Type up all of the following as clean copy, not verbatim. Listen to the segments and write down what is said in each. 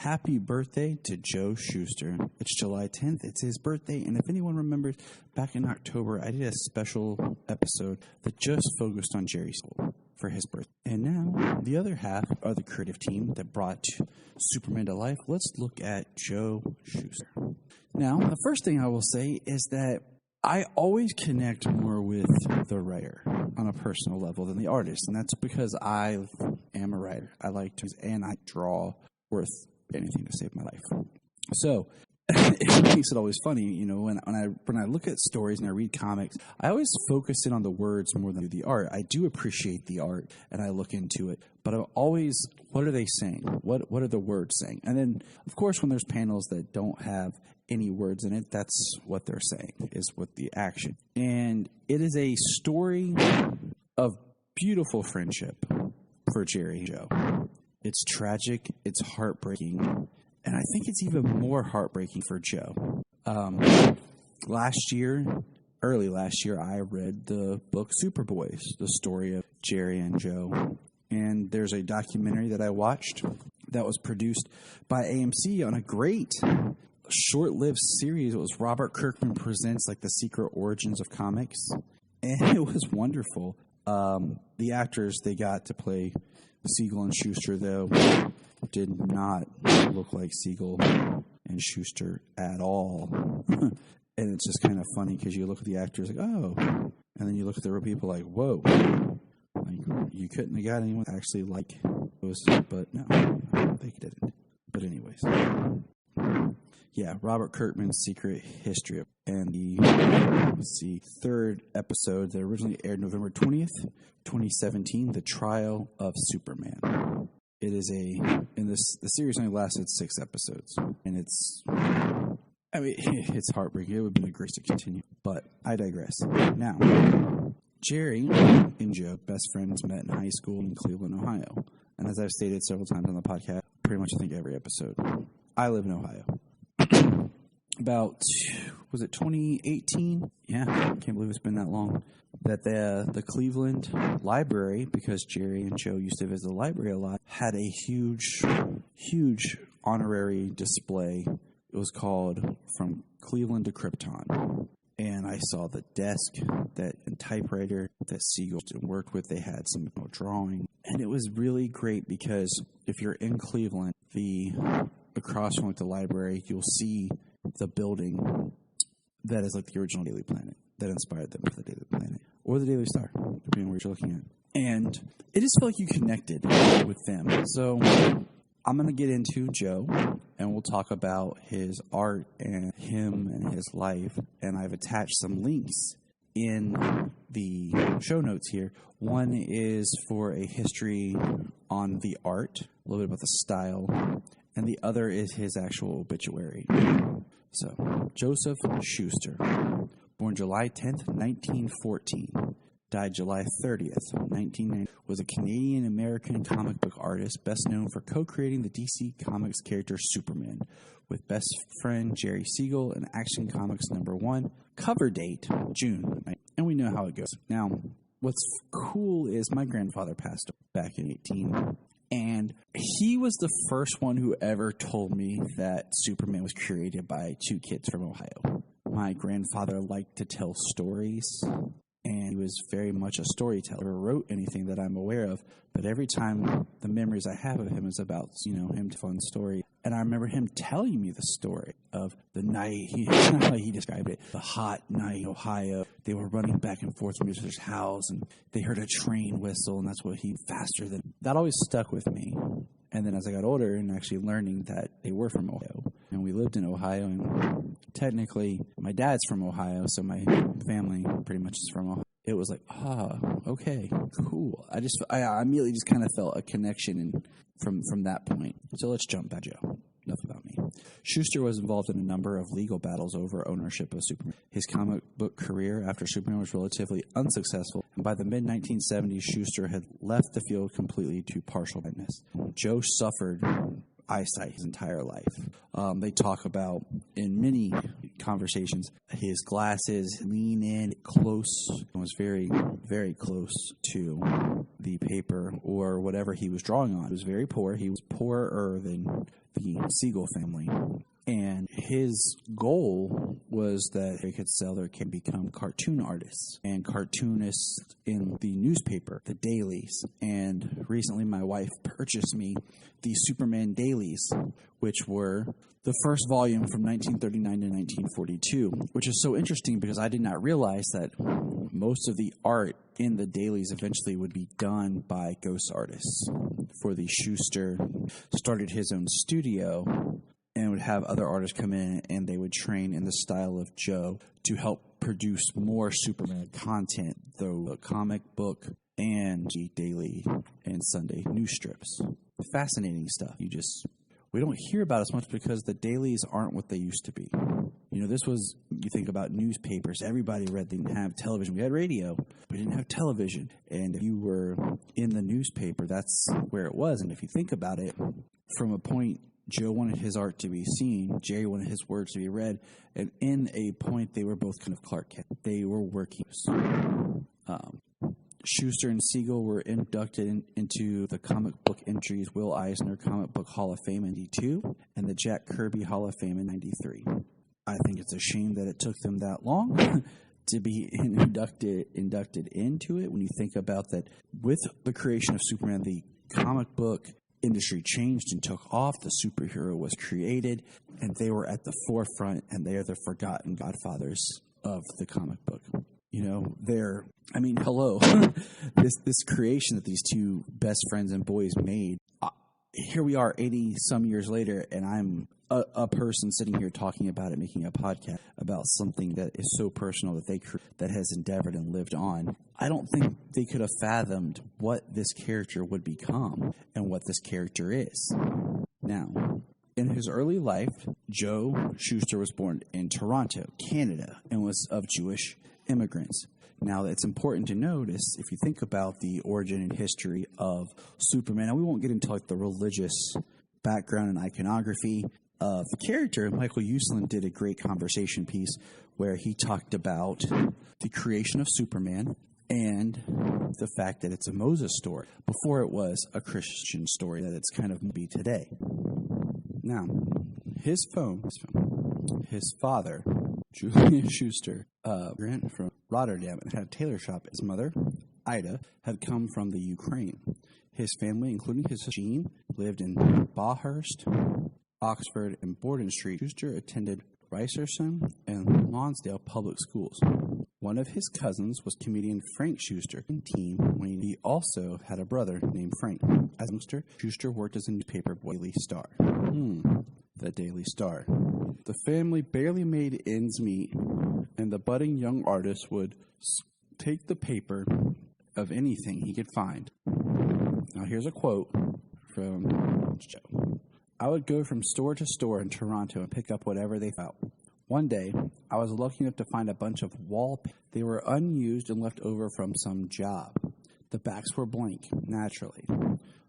Happy birthday to Joe Schuster. It's July 10th. It's his birthday. And if anyone remembers, back in October, I did a special episode that just focused on Jerry Siegel for his birthday. And now, the other half of the creative team that brought Superman to life, let's look at Joe Schuster. Now, the first thing I will say is that I always connect more with the writer on a personal level than the artist. And that's because I am a writer. I like to, and I draw worth anything to save my life. So it makes it always funny, you know, when I look at stories and I read comics, I always focus in on the words more than the art. I do appreciate the art and I look into it, but I'm always, what are they saying? What are the words saying? And then, of course, when there's panels that don't have any words in it, that's what they're saying, is what the action. And it is a story of beautiful friendship for Jerry and Joe. It's tragic, it's heartbreaking, and I think it's even more heartbreaking for Joe. Early last year, I read the book Superboys, the story of Jerry and Joe. And there's a documentary that I watched that was produced by AMC on a great short-lived series. It was Robert Kirkman Presents, like the secret origins of comics. And it was wonderful. The actors they got to play Siegel and Schuster, though, did not look like Siegel and Schuster at all. And it's just kind of funny because you look at the actors like, oh, and then you look at the real people like, whoa, like you couldn't have got anyone actually like those, but no, they didn't. But anyways, yeah, Robert Kirkman's Secret History, and the third episode that originally aired November 20th, 2017, The Trial of Superman. It is the series only lasted 6 episodes, and it's heartbreaking. It would have been great to continue, but I digress. Now, Jerry and Joe, best friends, met in high school in Cleveland, Ohio. And as I've stated several times on the podcast, pretty much I think every episode, I live in Ohio. About, was it 2018? Yeah, I can't believe it's been that long. That the Cleveland Library, because Jerry and Joe used to visit the library a lot, had a huge honorary display. It was called From Cleveland to Krypton. And I saw the desk and typewriter that Siegel worked with. They had some drawing. And it was really great because if you're in Cleveland, across from the library, you'll see the building that is like the original Daily Planet that inspired them for the Daily Planet or the Daily Star, depending on what you're looking at. And it just felt like you connected with them. So I'm going to get into Joe, and we'll talk about his art and him and his life. And I've attached some links in the show notes here. One is for a history on the art, a little bit about the style, and the other is his actual obituary. So, Joseph Schuster, born July 10th, 1914, died July 30th, 1990, was a Canadian-American comic book artist best known for co-creating the DC Comics character Superman with best friend Jerry Siegel and Action Comics #1. Cover date, June. And we know how it goes. Now, what's cool is my grandfather passed back in 18. And he was the first one who ever told me that Superman was created by 2 kids from Ohio. My grandfather liked to tell stories, and he was very much a storyteller. He never wrote anything that I'm aware of, but every time the memories I have of him is about, him to fun story. And I remember him telling me the story of the night, how he described it, the hot night in Ohio. They were running back and forth from each other's house, and they heard a train whistle, and that's what he faster than. That always stuck with me. And then as I got older and actually learning that they were from Ohio, and we lived in Ohio, and technically my dad's from Ohio, so my family pretty much is from Ohio. It was like, okay, cool. I immediately just kind of felt a connection from that point. So let's jump back, Joe. Enough about me. Schuster was involved in a number of legal battles over ownership of Superman. His comic book career after Superman was relatively unsuccessful, and by the mid-1970s, Schuster had left the field completely to partial blindness. Joe suffered eyesight his entire life. They talk about in many conversations. His glasses lean in close, was very, very close to the paper or whatever he was drawing on. He was very poor. He was poorer than the Siegel family. And his goal was that they could sell their can become cartoon artists and cartoonists in the newspaper, the dailies. And recently my wife purchased me the Superman dailies, which were the first volume from 1939 to 1942, which is so interesting because I did not realize that most of the art in the dailies eventually would be done by ghost artists. For the Schuster started his own studio and would have other artists come in and they would train in the style of Joe to help produce more Superman content, though a comic book and daily and Sunday news strips. Fascinating stuff. We don't hear about it as much because the dailies aren't what they used to be. This was, you think about newspapers, everybody read, they didn't have television. We had radio, we didn't have television. And if you were in the newspaper, that's where it was. And if you think about it, from a point, Joe wanted his art to be seen, Jerry wanted his words to be read, and in a point, they were both kind of Clark Kent. They were working. Schuster and Siegel were inducted into the Comic Book Entries Will Eisner Comic Book Hall of Fame in 92 and the Jack Kirby Hall of Fame in 93. I think it's a shame that it took them that long to be inducted into it. When you think about that, with the creation of Superman, the comic book industry changed and took off. The superhero was created, and they were at the forefront, and they are the forgotten godfathers of the comic book. Hello. this creation that these two best friends and boys made. Here we are 80-some years later, and I'm a person sitting here talking about it, making a podcast about something that is so personal that has endeavored and lived on. I don't think they could have fathomed what this character would become and what this character is. Now, in his early life, Joe Schuster was born in Toronto, Canada, and was of Jewish immigrants. Now, it's important to notice, if you think about the origin and history of Superman, and we won't get into the religious background and iconography of the character, Michael Uslan did a great conversation piece where he talked about the creation of Superman and the fact that it's a Moses story before it was a Christian story that it's kind of be today. Now, his father, Julian Schuster, from Rotterdam, and had a tailor shop. His mother, Ida, had come from the Ukraine. His family, including his sister Jean, lived in Bawhurst, Oxford, and Borden Street. Schuster attended Ricerson and Lonsdale public schools. One of his cousins was comedian Frank Schuster, when he also had a brother named Frank. As a youngster, Schuster worked as a newspaper boy, Daily Star. The Daily Star. The family barely made ends meet, and the budding young artist would take the paper of anything he could find. Now here's a quote from Joe. I would go from store to store in Toronto and pick up whatever they found. One day, I was lucky enough to find a bunch of wallpaper. They were unused and left over from some job. The backs were blank, naturally.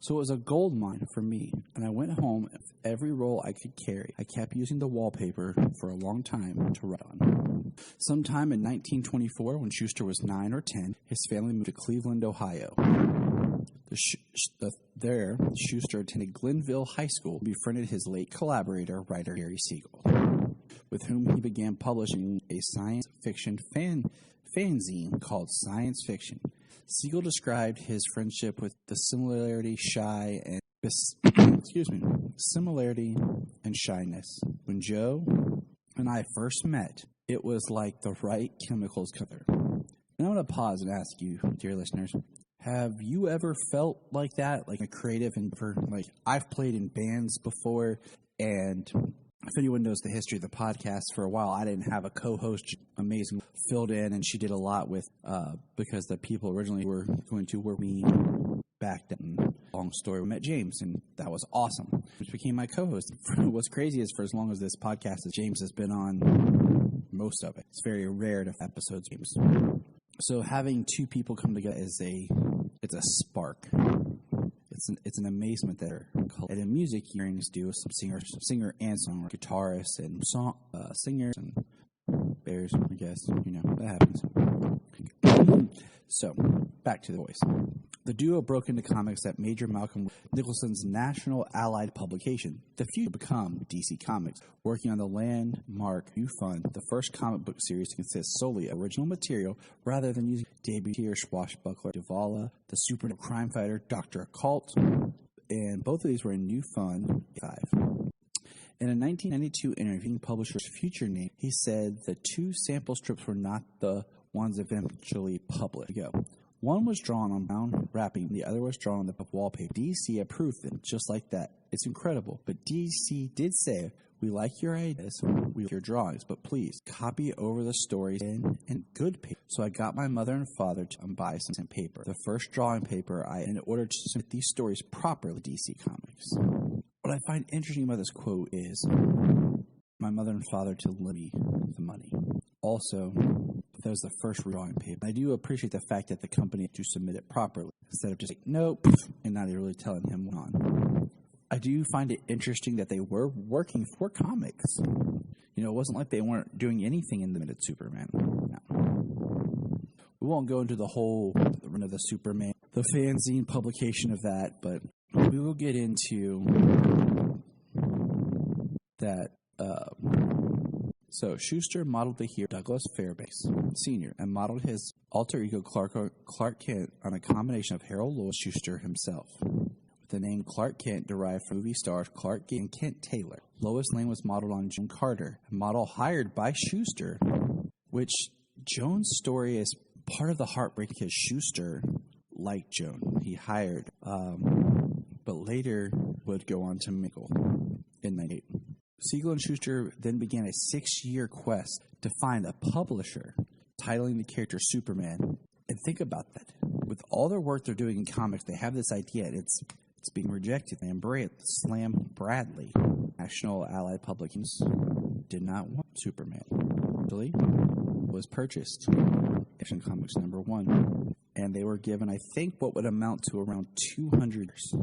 So it was a gold mine for me, and I went home with every roll I could carry. I kept using the wallpaper for a long time to write on. Sometime in 1924, when Schuster was 9 or 10, his family moved to Cleveland, Ohio. There, Schuster attended Glenville High School and befriended his late collaborator, writer Jerry Siegel, with whom he began publishing a science fiction fanzine called Science Fiction. Siegel described his friendship with the similarity and shyness. When Joe and I first met, it was like the right chemicals together. And I'm going to pause and ask you, dear listeners, have you ever felt like that, like a creative endeavor? Like, I've played in bands before, and if anyone knows the history of the podcast, for a while I didn't have a co-host. Amazing, filled in, and she did a lot with because the people originally were going to work me back then. Long story. We met James, and that was awesome. Which became my co-host. What's crazy is for as long as this podcast is, James has been on most of it. It's very rare to have episodes James. So having two people come together is it's a spark. It's an amazement that and in music, hearings do some singer and songwriter, guitarists and singers and bears. I guess that happens. So back to the voice. The duo broke into comics at Major Malcolm Nicholson's National Allied publication, The Future, become DC Comics, working on the landmark New Fun, the first comic book series to consist solely of original material rather than using debut swashbuckler Davala, the super crime fighter Dr. Occult, and both of these were in New Fun 5. In a 1992 interview, publisher's future name, he said the two sample strips were not the ones eventually published. One was drawn on brown wrapping, the other was drawn on the wallpaper. DC approved them, just like that. It's incredible. But DC did say, we like your ideas, we like your drawings, but please copy over the stories in good paper. So I got my mother and father to buy some paper. The first drawing paper in order to submit these stories properly to DC Comics. What I find interesting about this quote is my mother and father to lend me the money. Also, that was the first drawing paper. I do appreciate the fact that the company had to submit it properly instead of just like, nope, and not really telling him what on. I do find it interesting that they were working for comics. It wasn't like they weren't doing anything in the minute Superman. No. We won't go into the whole run of the Superman, the fanzine publication of that, but we will get into that. So Schuster modeled the hero Douglas Fairbanks Sr. and modeled his alter ego Clark Kent on a combination of Harold Lois Schuster himself. With the name Clark Kent derived from movie stars Clark Gable and Kent Taylor. Lois Lane was modeled on Joan Carter, a model hired by Schuster, which Joan's story is part of the heartbreak because Schuster liked Joan. He hired, but later would go on to Mickle in 1998. Siegel and Schuster then began a 6-year quest to find a publisher titling the character Superman. And think about that. With all their work they're doing in comics, they have this idea, and it's being rejected. And Slam Bradley, National Allied Publications, did not want Superman. Actually, was purchased. Action Comics #1. And they were given, I think, what would amount to around 200 years.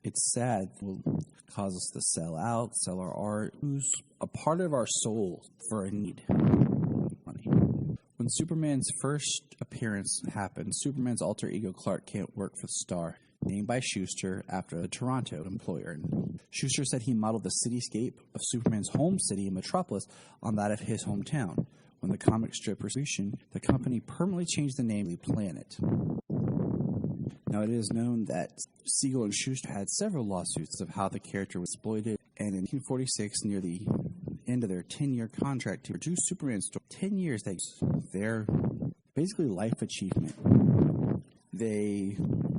It's sad. It will cause us to sell out, sell our art, lose a part of our soul for a need. Money. When Superman's first appearance happened, Superman's alter ego Clark Kent worked for the Star, named by Schuster after a Toronto employer. Schuster said he modeled the cityscape of Superman's home city in Metropolis on that of his hometown. When the comic strip was issued, the company permanently changed the name to Planet. Now, it is known that Siegel and Schuster had several lawsuits of how the character was exploited, and in 1946, near the end of their 10-year contract to produce Superman story, 10 years, they their basically life achievement. They,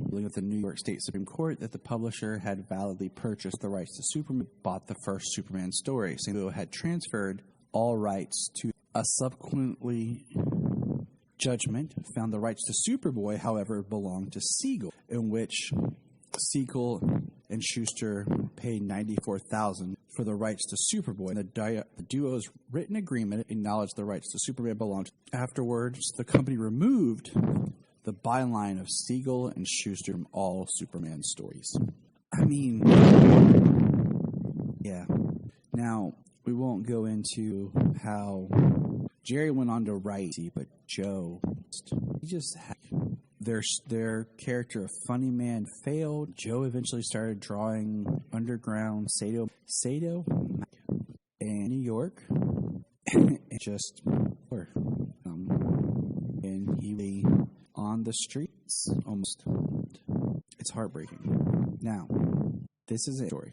dealing with the New York State Supreme Court, that the publisher had validly purchased the rights to Superman, bought the first Superman story. Siegel had transferred all rights to a subsequently judgment found the rights to Superboy, however, belonged to Siegel, in which Siegel and Schuster paid $94,000 for the rights to Superboy. The duo's written agreement acknowledged the rights to Superman belonged. Afterwards, the company removed the byline of Siegel and Schuster from all Superman stories. I mean, yeah. Now, we won't go into how Jerry went on to write, but Joe, he just had their character of Funny Man failed. Joe eventually started drawing underground Sato in New York, and just and he on the streets almost. It's heartbreaking. Now, this is a story.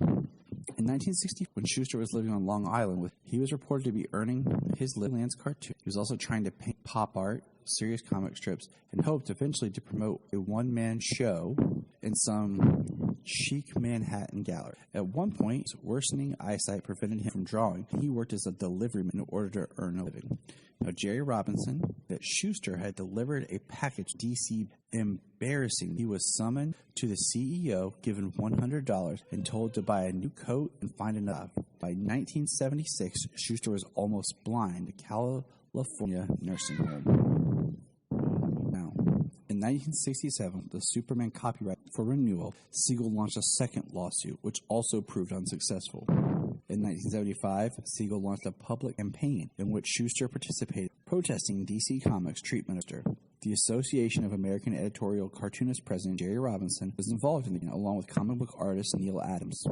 In 1960, when Schuster was living on Long Island, he was reported to be earning his living as cartoon. He was also trying to paint pop art, serious comic strips, and hoped eventually to promote a one-man show in some chic Manhattan gallery. At one point, his worsening eyesight prevented him from drawing, and he worked as a deliveryman in order to earn a living. Now, Jerry Robinson, that Schuster had delivered a package to DC. Embarrassing. He was summoned to the CEO, given $100, and told to buy a new coat and find another. By 1976, Schuster was almost blind at California nursing home. Now, in In 1967, the Superman copyright for renewal, Siegel launched a second lawsuit, which also proved unsuccessful. In 1975, Siegel launched a public campaign in which Schuster participated, protesting DC Comics' treatment of Schuster. The Association of American Editorial Cartoonists president Jerry Robinson was involved in it, along with comic book artist Neil Adams.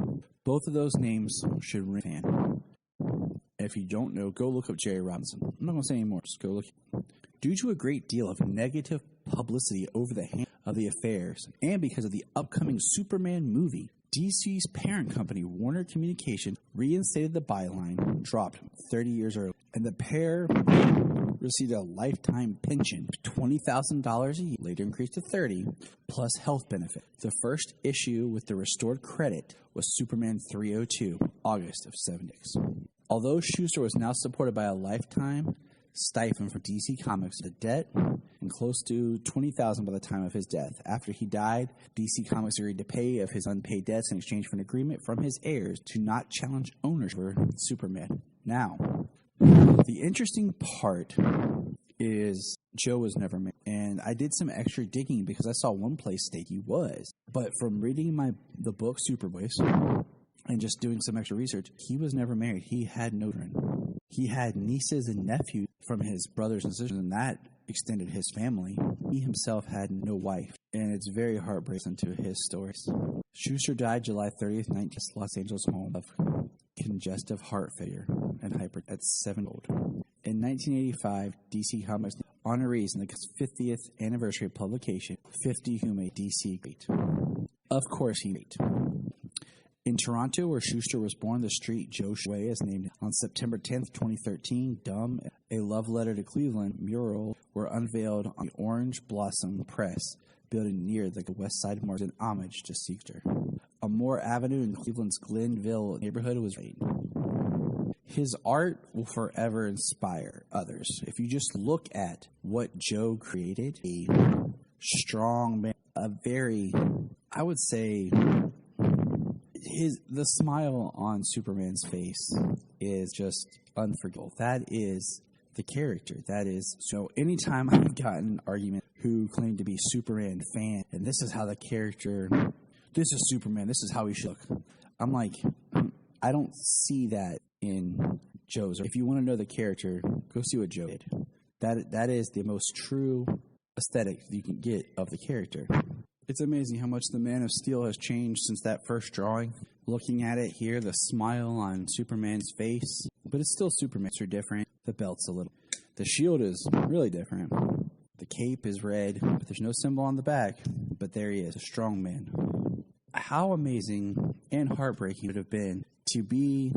Both of those names should ring a fan. If you don't know, go look up Jerry Robinson. I'm not going to say any more, just go look. Due to a great deal of negative publicity over the hand of the affairs, and because of the upcoming Superman movie, DC's parent company, Warner Communications, reinstated the byline, dropped 30 years early, and the pair received a lifetime pension of $20,000 a year, later increased to $30,000, plus health benefit. The first issue with the restored credit was Superman 302, August of '76. Although Schuster was now supported by a lifetime stipend from DC Comics, the debt, and close to $20,000 by the time of his death. After he died, DC Comics agreed to pay of his unpaid debts in exchange for an agreement from his heirs to not challenge ownership of Superman. Now, the interesting part is Joe was never married, and I did some extra digging because I saw one place state he was. But from reading the book Superboy and just doing some extra research, he was never married. He had no children. He had nieces and nephews from his brothers and sisters, and that extended his family. He himself had no wife, and it's very heartbreaking to his stories. Schuster died July 30th, 19 Los Angeles home of congestive heart failure and hypertension at 7 years old. In 1985, DC Comics honorees in the 50th anniversary of publication, 50 who made DC great. Of course he made. In Toronto, where Schuster was born, the street Joe Schuster is named. On September 10th, 2013, Dumb, a love letter to Cleveland mural were unveiled on the Orange Blossom Press building near the West Side Mall in homage to Schuster. A Moore Avenue in Cleveland's Glenville neighborhood was made. His art will forever inspire others. If you just look at what Joe created, a strong man, a very, I would say, the smile on Superman's face is just unforgettable. That is the character. That is, so anytime I've gotten an argument who claimed to be Superman fan, and this is how the character, this is Superman, this is how he should look. I'm like, I don't see that in Joe's. If you want to know the character, go see what Joe did. That is the most true aesthetic you can get of the character. It's amazing how much the Man of Steel has changed since that first drawing. Looking at it here, the smile on Superman's face, but it's still Superman. Are different. The belt's a little. The shield is really different. The cape is red, but there's no symbol on the back. But there he is, a strong man. How amazing and heartbreaking it would have been to be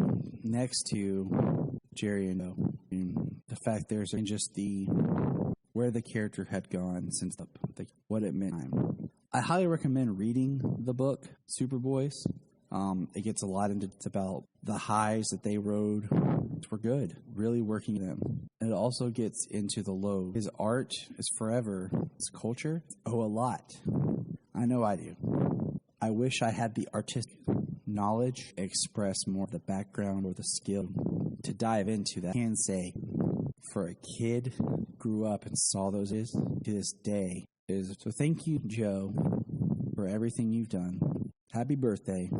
next to Jerry and Joe. The fact there's just where the character had gone since what it meant. I highly recommend reading the book Superboys. It gets a lot into about the highs that they rode, which were good, really working them. And it also gets into the lows. His art is forever. His culture, a lot. I know I do. I wish I had the artistic knowledge, express more of the background or the skill to dive into that. I can say, for a kid who grew up and saw those to this day, so thank you, Joe, for everything you've done. Happy birthday.